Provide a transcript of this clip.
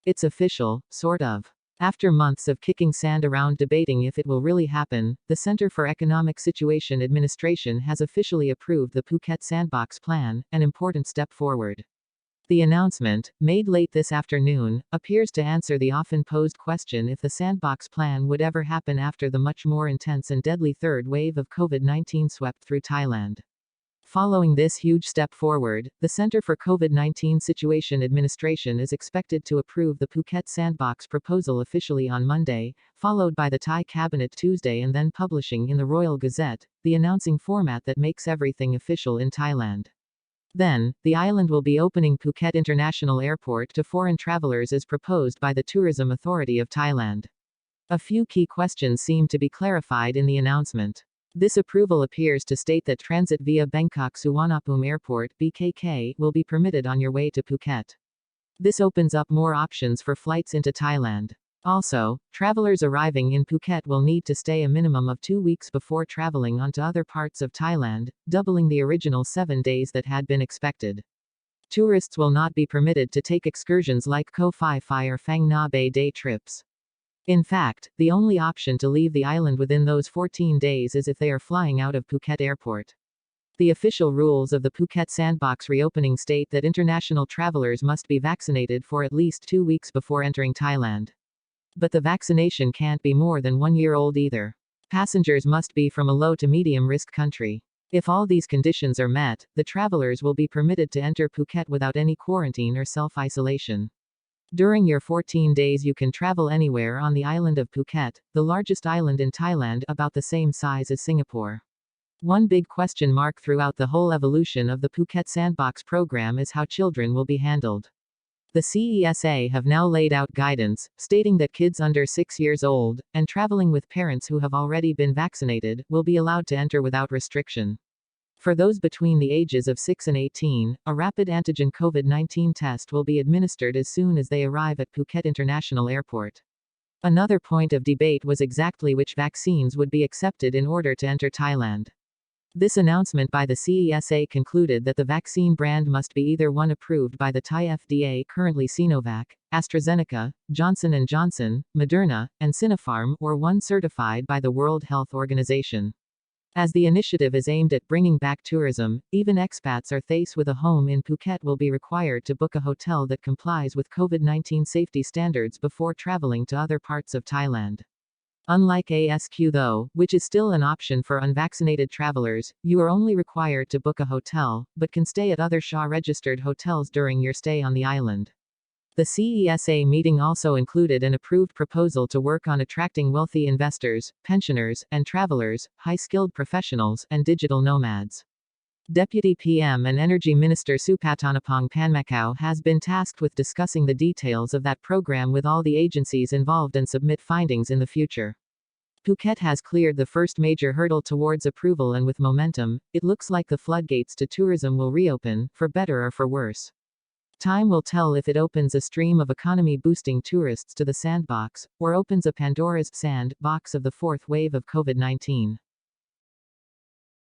It's official, sort of. After months of kicking sand around debating if it will really happen, the Center for Economic Situation Administration has officially approved the Phuket Sandbox Plan, an important step forward. The announcement, made late this afternoon, appears to answer the often posed question if the Sandbox Plan would ever happen after the much more intense and deadly third wave of COVID-19 swept through Thailand. Following this huge step forward, the Center for COVID-19 Situation Administration is expected to approve the Phuket Sandbox proposal officially on Monday, followed by the Thai cabinet Tuesday and then publishing in the Royal Gazette, the announcing format that makes everything official in Thailand. Then, the island will be opening Phuket International Airport to foreign travelers as proposed by the Tourism Authority of Thailand. A few key questions seem to be clarified in the announcement. This approval appears to state that transit via Bangkok Suvarnabhumi Airport (BKK) will be permitted on your way to Phuket. This opens up more options for flights into Thailand. Also, travelers arriving in Phuket will need to stay a minimum of 2 weeks before traveling onto other parts of Thailand, doubling the original 7 days that had been expected. Tourists will not be permitted to take excursions like Koh Phi Phi or Phang Nga Bay day trips. In fact, the only option to leave the island within those 14 days is if they are flying out of Phuket Airport. The official rules of the Phuket Sandbox reopening state that international travelers must be vaccinated for at least 2 weeks before entering Thailand. But the vaccination can't be more than 1 year old either. Passengers must be from a low to medium risk country. If all these conditions are met, the travelers will be permitted to enter Phuket without any quarantine or self-isolation. During your 14 days you can travel anywhere on the island of Phuket, the largest island in Thailand, about the same size as Singapore. One big question mark throughout the whole evolution of the Phuket Sandbox program is how children will be handled. The CESA have now laid out guidance, stating that kids under 6 years old, and traveling with parents who have already been vaccinated, will be allowed to enter without restriction. For those between the ages of 6 and 18, a rapid antigen COVID-19 test will be administered as soon as they arrive at Phuket International Airport. Another point of debate was exactly which vaccines would be accepted in order to enter Thailand. This announcement by the CESA concluded that the vaccine brand must be either one approved by the Thai FDA, currently Sinovac, AstraZeneca, Johnson & Johnson, Moderna, and Sinopharm, or one certified by the World Health Organization. As the initiative is aimed at bringing back tourism, even expats or Thais with a home in Phuket will be required to book a hotel that complies with COVID-19 safety standards before traveling to other parts of Thailand. Unlike ASQ though, which is still an option for unvaccinated travelers, you are only required to book a hotel, but can stay at other SHA-registered hotels during your stay on the island. The CESA meeting also included an approved proposal to work on attracting wealthy investors, pensioners, and travelers, high-skilled professionals, and digital nomads. Deputy PM and Energy Minister Supatanapong Panmakau has been tasked with discussing the details of that program with all the agencies involved and submit findings in the future. Phuket has cleared the first major hurdle towards approval, and with momentum, it looks like the floodgates to tourism will reopen, for better or for worse. Time will tell if it opens a stream of economy-boosting tourists to the sandbox, or opens a Pandora's sand box of the fourth wave of COVID-19.